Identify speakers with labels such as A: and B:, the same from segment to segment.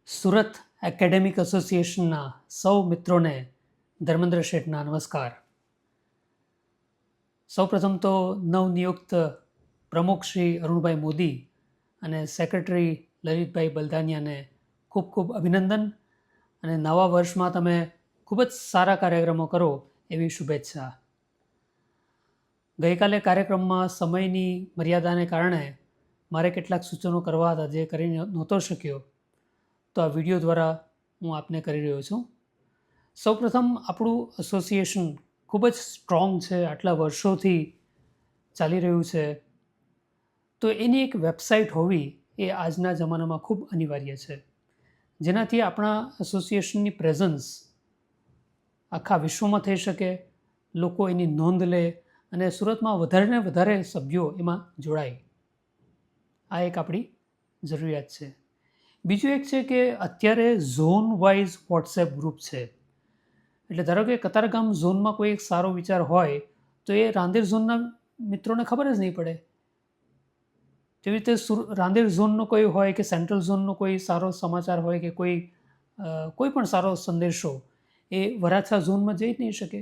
A: Surat academic એસોસિએશનના સૌ મિત્રોને ધર્મેન્દ્ર શેઠના નમસ્કાર. સૌપ્રથમ તો નવનિયુક્ત પ્રમુખ શ્રી અરુણભાઈ મોદી અને સેક્રેટરી લલિતભાઈ બલદાનિયાને ખૂબ ખૂબ અભિનંદન અને નવા વર્ષમાં તમે ખૂબ જ સારા કાર્યક્રમો કરો એવી શુભેચ્છા. ગઈકાલે કાર્યક્રમમાં સમયની મર્યાદાને કારણે મારે કેટલાક સૂચનો કરવા હતા જે કરી નહોતો શક્યો, તો આ વિડીયો દ્વારા હું આપને કરી રહ્યો છું. સૌપ્રથમ આપણું એસોસિએશન ખૂબ જ સ્ટ્રોંગ છે, આટલા વર્ષોથી ચાલી રહ્યું છે, તો એની એક વેબસાઇટ હોવી એ આજના જમાનામાં ખૂબ અનિવાર્ય છે, જેનાથી આપણા એસોસિએશનની પ્રેઝન્સ આખા વિશ્વમાં થઈ શકે, લોકો એની નોંધ લે અને સુરતમાં વધારે ને વધારે સભ્યો એમાં જોડાય. આ એક આપણી જરૂરિયાત છે. બીજું એક છે કે અત્યારે ઝોન વાઇઝ વોટ્સએપ ગ્રુપ છે. એટલે ધારો કે કતારગામ ઝોનમાં કોઈ એક સારો વિચાર હોય તો એ રાંદેર ઝોનના મિત્રોને ખબર જ નહીં પડે. જેવી રીતે રાંદેર ઝોનનો કોઈ હોય કે સેન્ટ્રલ ઝોનનો કોઈ સારો સમાચાર હોય કે કોઈ પણ સારો સંદેશો એ વરાછા ઝોનમાં જઈ જ નહીં શકે.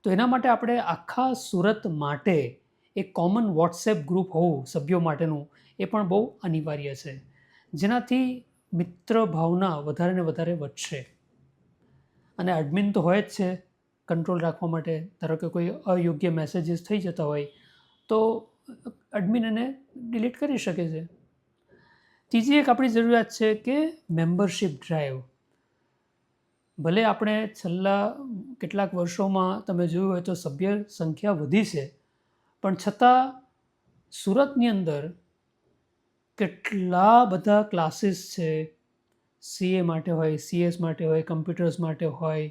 A: તો એના માટે આપણે આખા સુરત માટે એક કોમન વોટ્સએપ ગ્રુપ હોવું સભ્યો માટેનું એ પણ બહુ અનિવાર્ય છે, જેનાથી મિત્ર ભાવના વધારે ને વધારે વધશે. અને એડમિન તો હોય જ છે કંટ્રોલ રાખવા માટે. ધારો કે કોઈ અયોગ્ય મેસેજીસ થઈ જતા હોય તો એડમિન એને ડિલીટ કરી શકે છે. ત્રીજી એક આપણી જરૂરિયાત છે કે મેમ્બરશિપ ડ્રાઈવ. ભલે આપણે છેલ્લા કેટલાક વર્ષોમાં તમે જોયું હોય તો સભ્ય સંખ્યા વધી છે, પણ છતાં સુરતની અંદર કેટલા બધા ક્લાસીસ છે, સીએ માટે હોય, સીએસ માટે હોય, કમ્પ્યુટર્સ માટે હોય,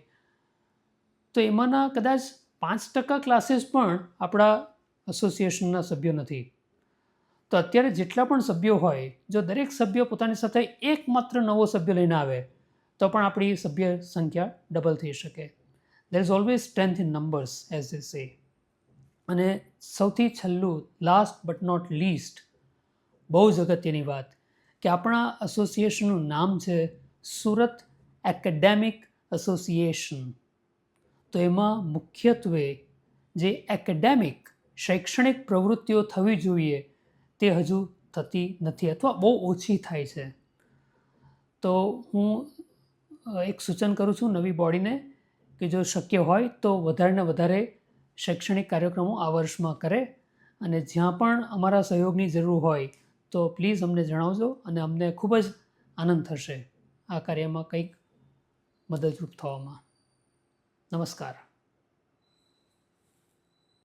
A: તો એમાંના કદાચ 5% ક્લાસીસ પણ આપણા એસોસિએશનના સભ્યો નથી. તો અત્યારે જેટલા પણ સભ્યો હોય, જો દરેક સભ્ય પોતાની સાથે એકમાત્ર નવો સભ્ય લઈને આવે તો પણ આપણી સભ્ય સંખ્યા ડબલ થઈ શકે. There is always strength in numbers as they સે. અને સૌથી છેલ્લું, લાસ્ટ બટ નોટ લીસ્ટ, બહુ જ અગત્યની વાત કે આપણા એસોસિએશનનું નામ છે સુરત એકેડેમિક એસોસિએશન. તો એમાં મુખ્યત્વે જે એકેડેમિક શૈક્ષણિક પ્રવૃત્તિઓ થવી જોઈએ તે હજુ થતી નથી અથવા બહુ ઓછી થાય છે. તો હું એક સૂચન કરું છું નવી બોડીને કે જો શક્ય હોય તો વધારે ને વધારે શૈક્ષણિક કાર્યક્રમો આ વર્ષમાં કરે, અને જ્યાં પણ અમારા સહયોગની જરૂર હોય તો પ્લીઝ અમને જણાવજો અને અમને ખૂબ જ આનંદ થશે આ કાર્યમાં કંઈક મદદરૂપ થવામાં. નમસ્કાર.